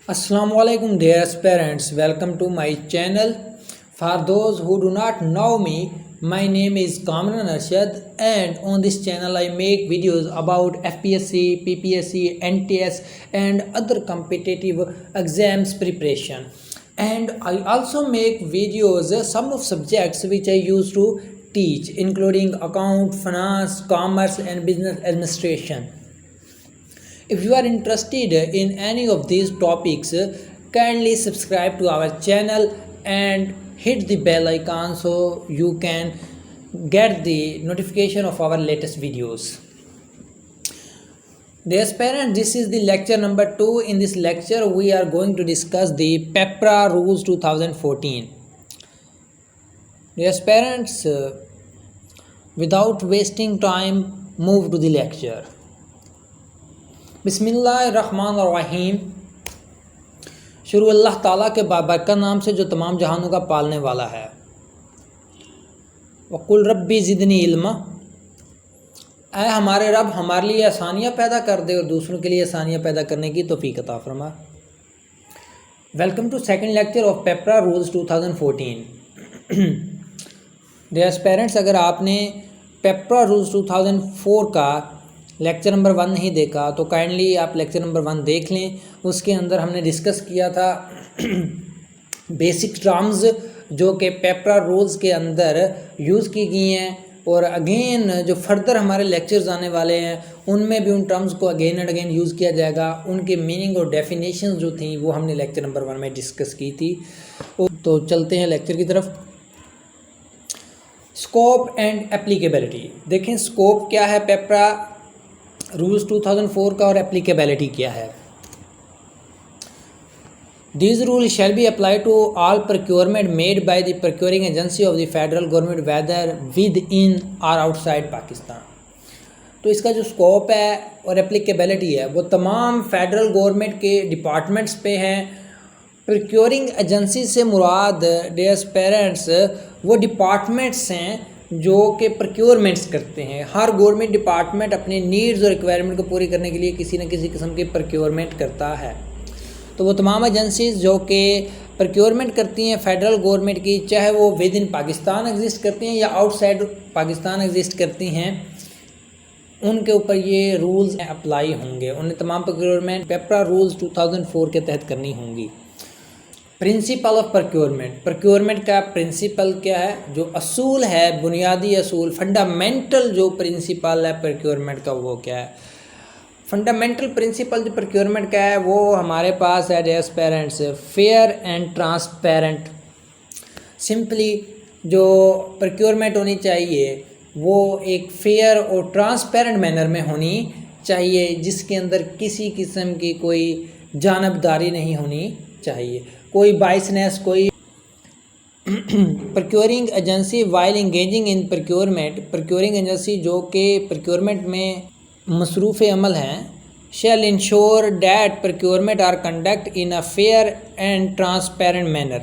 Assalamualaikum dear aspirants, welcome to my channel. For those who do not know me, my name is Kamran Arshad and on this channel I make videos about FPSC, PPSC, NTS and other competitive exams preparation. And I also make videos some of subjects which I used to teach including account, finance, commerce and business administration. If you are interested in any of these topics, kindly subscribe to our channel and hit the bell icon so you can get the notification of our latest videos. Dear parents, this is the lecture number 2. In this lecture, we are going to discuss the PEPRA Rules 2014. Dear parents, without wasting time, move to the lecture. बिस्मिल्लाहिर्रहमानिर्रहीम। शुरू अल्लाह ताला के बाबरकत नाम से जो तमाम जहानों का पालने वाला है। वकुल रब्बी ज़िदनी इल्मा, ऐ हमारे रब हमारे लिए आसानियाँ पैदा कर दे और दूसरों के लिए आसानियाँ पैदा करने की तौफीक अता फरमा। Welcome to second lecture of PEPRA rules 2014। Dear parents, अगर आपने पेपरा रूल्स 2004 का लेक्चर नंबर 1 नहीं देखा तो काइंडली आप लेक्चर नंबर 1 देख लें। उसके अंदर हमने डिस्कस किया था बेसिक टर्म्स जो कि पेपरा रूल्स के अंदर यूज़ की गई हैं, और अगेन जो फर्दर हमारे लेक्चर्स आने वाले हैं उनमें भी उन टर्म्स को अगेन एंड अगेन यूज़ किया जाएगा। उनके मीनिंग और डेफिनेशन जो थी वो हमने लेक्चर नंबर 1 में डिस्कस की थी। तो चलते हैं लेक्चर की तरफ। Scope and applicability. देखें स्कोप क्या है पेपरा रूल्स 2004 का और एप्लीकेबिलिटी क्या है। These rules shall be applied to all procurement made by the procuring agency of the federal government whether within or outside Pakistan। तो इसका जो स्कोप है और एप्लीकेबिलिटी है वो तमाम फेडरल गवर्नमेंट के डिपार्टमेंट्स पे हैं। प्रोक्योरिंग एजेंसी से मुराद डियर पेरेंट्स वो डिपार्टमेंट्स हैं जो कि प्रोक्योरमेंट्स करते हैं। हर गवर्नमेंट डिपार्टमेंट अपने नीड्स और रिक्वायरमेंट को पूरी करने के लिए किसी न किसी किस्म की प्रोक्योरमेंट करता है। तो वो तमाम एजेंसीज जो कि प्रोक्योरमेंट करती हैं फेडरल गवर्नमेंट की, चाहे वो विद इन पाकिस्तान एग्जिस्ट करती हैं या आउटसाइड पाकिस्तान एग्जिस्ट करती हैं, उनके ऊपर ये रूल्स अप्लाई होंगे। उन्हें तमाम प्रोक्योरमेंट पेपरा रूल्स 2004 के तहत करनी होंगी। Principal of procurement. प्रोक्योरमेंट का प्रिंसिपल क्या है, जो असूल है, बुनियादी असूल, फंडामेंटल जो प्रिंसिपल है प्रोक्योरमेंट का वो क्या है। फंडामेंटल प्रिंसिपल जो प्रोक्योरमेंट का है वो हमारे पास है dear parents fair and transparent. Simply जो प्रोक्योरमेंट होनी चाहिए वो एक फेयर और ट्रांसपेरेंट मैनर में होनी चाहिए, जिसके अंदर किसी किस्म की कोई जानबदारी नहीं होनी चाहिए, कोई बाइसनेस, कोई procuring agency while engaging in procurement. Procuring agency जो कि प्रोक्योरमेंट में मसरूफ़ अमल हैं, shall ensure that procurement are conduct in a fair and transparent manner.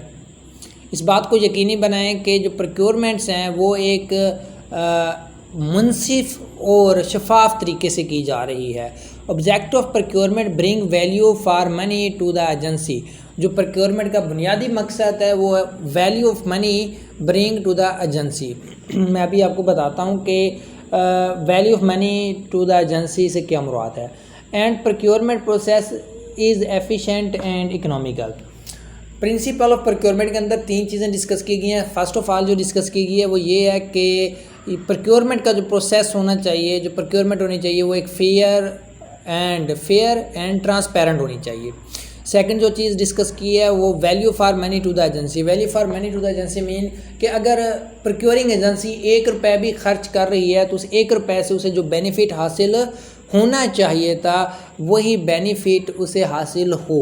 इस बात को यकीनी बनाएं कि जो प्रोक्योरमेंट्स हैं वो एक मुनसिफ और शफाफ तरीके से की जा रही है। Object of procurement bring value for money to the agency. जो प्रोक्योरमेंट का बुनियादी मकसद है वो value of money bring to the agency. मैं अभी आपको बताता हूँ कि value of money to the agency से क्या मुराद है। And procurement process is efficient and economical. Principle of procurement के अंदर 3 चीज़ें डिस्कस की गई हैं। फर्स्ट ऑफ ऑल जो डिस्कस की गई है वो ये है कि प्रोक्योरमेंट का जो प्रोसेस होना चाहिए, जो प्रोक्योरमेंट होनी चाहिए वो एक फेयर एंड ट्रांसपेरेंट होनी चाहिए। सेकंड जो चीज़ डिस्कस की है वो value for money to the agency. Value for money to the agency mean कि अगर प्रोक्योरिंग एजेंसी 1 रुपये भी खर्च कर रही है तो उस 1 रुपये से उसे जो बेनिफिट हासिल होना चाहिए था वही बेनिफिट उसे हासिल हो।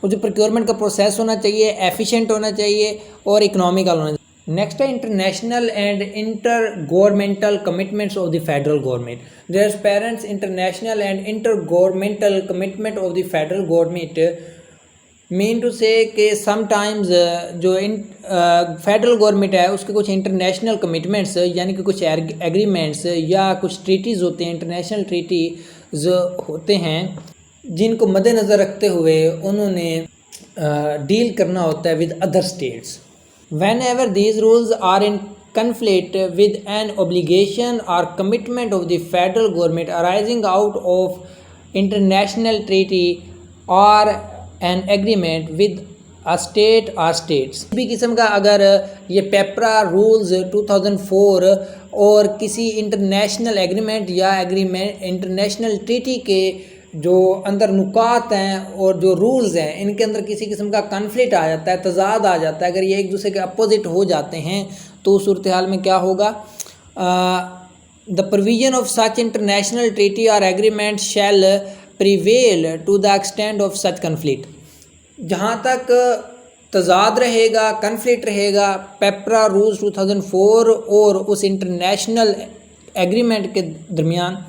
और जो प्रोक्योरमेंट का प्रोसेस होना चाहिए एफिशिएंट होना चाहिए और इकोनॉमिकल होना चाहिए। नेक्स्ट है international and inter governmental commitments of the federal government. Dear parents, international and inter governmental commitment of the federal government mean to say कि समटाइम्स जो फेडरल गवर्नमेंट है उसके कुछ इंटरनेशनल कमिटमेंट्स यानी कि कुछ एग्रीमेंट्स या कुछ ट्रीटीज़ होते हैं, इंटरनेशनल ट्रीटीज़ होते हैं जिनको मद्देनज़र रखते हुए उन्होंने डील करना होता है with other states. Whenever these rules are in conflict with an obligation or commitment of the federal government arising out of international treaty or an agreement with a state or states। भी किस्म का अगर ये पेपरा rules 2004 और किसी international agreement या international treaty के जो अंदर नुकात हैं और जो रूल्स हैं इनके अंदर किसी किस्म का कन्फ्लिक्ट आ जाता है, तजाद आ जाता है, अगर ये एक दूसरे के अपोजिट हो जाते हैं तो उस सूरत हाल में क्या होगा? The provision of such international treaty और agreement shall prevail to the extend of such conflict. जहाँ तक तजाद रहेगा, कन्फ्लिक्ट रहेगा पेपरा रूल्स 2004 और उस इंटरनेशनल एग्रीमेंट के दरमियान,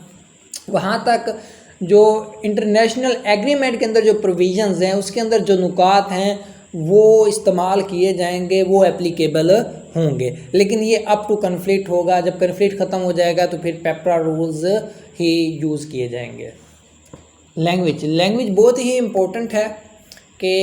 वहाँ तक जो इंटरनेशनल एग्रीमेंट के अंदर जो प्रोविजंस हैं उसके अंदर जो नुकात हैं वो इस्तेमाल किए जाएंगे, वो एप्लीकेबल होंगे। लेकिन ये अप टू कन्फ्लिक्ट होगा, जब कन्फ्लिक्ट ख़त्म हो जाएगा तो फिर पेपरा रूल्स ही यूज़ किए जाएंगे। लैंग्वेज बहुत ही इम्पोर्टेंट है कि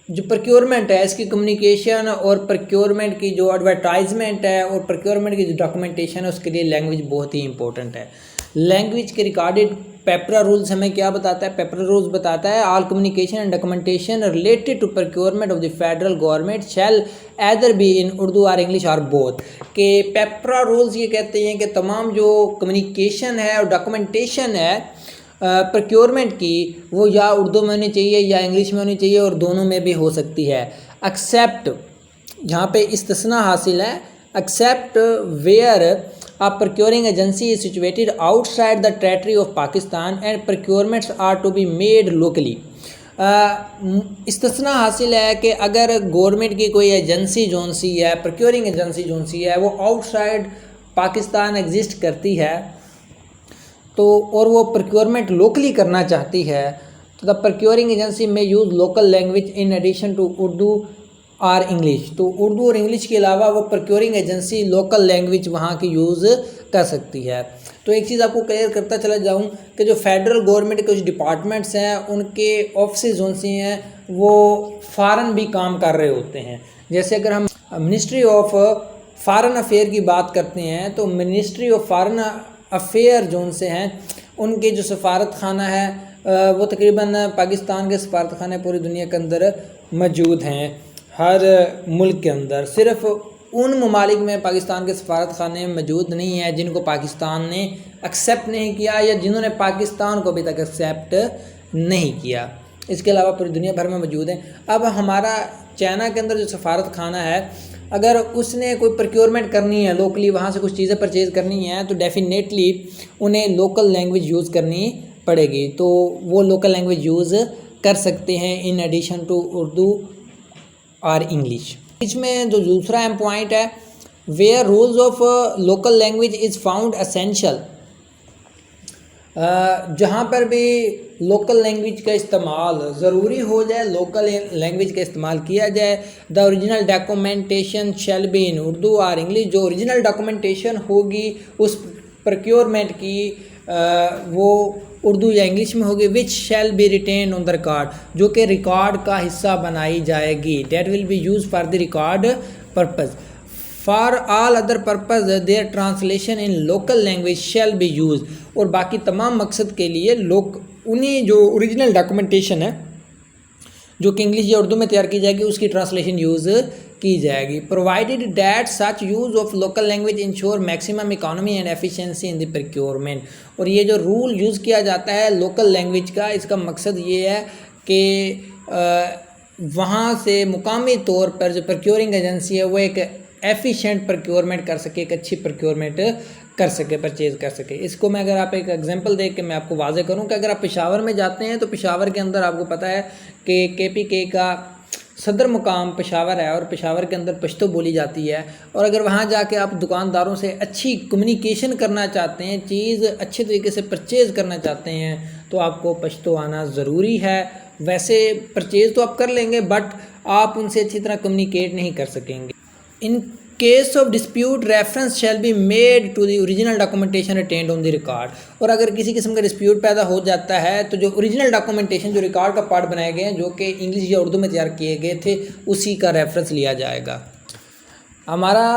जो प्रोक्योरमेंट है इसकी कम्युनिकेशन और प्रोक्योरमेंट की जो एडवर्टाइजमेंट है और प्रोक्योरमेंट की जो डॉक्यूमेंटेशन है उसके लिए लैंग्वेज बहुत ही इंपॉर्टेंट है। लैंग्वेज के रिकॉर्डेड पेपरा रूल्स हमें क्या बताता है? पेपरा रूल्स बताता है all communication and documentation related to procurement of the federal government shall either be in Urdu और इंग्लिश और बोथ। के पेपरा रूल्स ये कहते हैं कि तमाम जो कम्युनिकेशन है और डॉक्यूमेंटेशन है प्रोक्योरमेंट की वो या उर्दू में होनी चाहिए या इंग्लिश में होनी चाहिए और दोनों में भी हो सकती है। एक्सेप्ट, यहाँ पे इस्तिस्ना हासिल है, except where a procuring agency is situated outside the territory of Pakistan and procurements are to be made locally। इस्तिस्ना हासिल है कि अगर गवर्नमेंट की कोई एजेंसी जोन सी है, प्रोक्योरिंग एजेंसी जोन सी है, वो आउटसाइड पाकिस्तान एग्जिस्ट करती है तो और वो प्रोक्योरमेंट लोकली करना चाहती है तो the procuring agency may use local language in addition to Urdu और इंग्लिश। तो उर्दू और इंग्लिश के अलावा वो प्रोक्योरिंग एजेंसी लोकल लैंग्वेज वहाँ की यूज़ कर सकती है। तो एक चीज़ आपको क्लियर करता चला जाऊँ कि जो फेडरल गवर्नमेंट के कुछ डिपार्टमेंट्स हैं उनके ऑफिस जोन से हैं वो फ़ॉरेन भी काम कर रहे होते हैं। जैसे अगर हम मिनिस्ट्री ऑफ फ़ॉरेन अफेयर की बात करते हैं तो ministry of foreign affair zone से हैं, उनके जो सफारत खाना है वो तकरीबन पाकिस्तान के सफारत खाने पूरी दुनिया के अंदर मौजूद हैं। हर मुल्क के अंदर सिर्फ उन ममालिक में पाकिस्तान के सफारत खाने मौजूद नहीं है जिनको पाकिस्तान ने एक्सेप्ट नहीं किया या जिन्होंने पाकिस्तान को अभी तक एक्सेप्ट नहीं किया। इसके अलावा पूरी दुनिया भर में मौजूद हैं। अब हमारा चाइना के अंदर जो सफारत खाना है अगर उसने कोई प्रोक्योरमेंट करनी है लोकली, वहाँ से कुछ चीज़ें परचेज़ करनी है तो डेफिनेटली उन्हें लोकल लैंग्वेज यूज़ करनी पड़ेगी। तो वो लोकल लैंग्वेज यूज़ कर सकते हैं इन एडिशन टू उर्दू और इंग्लिश। इसमें जो दूसरा पॉइंट है where rules of local language is found essential, जहाँ पर भी लोकल लैंग्वेज का इस्तेमाल ज़रूरी हो जाए, लोकल लैंग्वेज का इस्तेमाल किया जाए। The original documentation shall be in Urdu और इंग्लिश, जो ओरिजिनल डॉक्यूमेंटेशन होगी उस प्रोक्योरमेंट की वो उर्दू या इंग्लिश में होगी। Which shall be written on the record, जो कि रिकॉर्ड का हिस्सा बनाई जाएगी। That will be use for the record purpose. For all other purpose their translation in local language shall be use, और बाकी तमाम मकसद के लिए लोग उन्हीं जो ओरिजिनल डॉक्यूमेंटेशन है जो कि इंग्लिश या उर्दू में तैयार की जाएगी उसकी ट्रांसलेशन यूज़ की जाएगी। Provided that such use of local language ensure maximum economy and efficiency in the procurement. और ये जो रूल यूज़ किया जाता है लोकल लैंग्वेज का, इसका मकसद ये है कि वहाँ से मुकामी तौर पर जो प्रोक्योरिंग एजेंसी है वो एक एफिशिएंट प्रोक्योरमेंट कर सके, एक अच्छी प्रोक्योरमेंट कर सके, परचेज़ कर सके। इसको मैं अगर आप एक एग्जांपल देख के मैं आपको वाज़े करूं कि अगर आप पेशावर में जाते हैं तो पेशावर के अंदर आपको पता है कि KPK का सदर मुकाम पेशावर है और पेशावर के अंदर पश्तो बोली जाती है। और अगर वहाँ जाके आप दुकानदारों से अच्छी कम्युनिकेशन करना चाहते हैं, चीज़ अच्छे तरीके से परचेज़ करना चाहते हैं तो आपको पश्तो आना ज़रूरी है। वैसे परचेज़ तो आप कर लेंगे बट आप उनसे अच्छी तरह कम्युनिकेट नहीं कर सकेंगे। In case of dispute reference shall be made to the original documentation attend on the record. और अगर किसी किस्म का डिस्प्यूट पैदा हो जाता है तो जो ओरिजिनल डॉक्यूमेंटेशन जो रिकॉर्ड का पार्ट बनाए गए हैं जो कि इंग्लिश या उर्दू में तैयार किए गए थे उसी का रेफरेंस लिया जाएगा। हमारा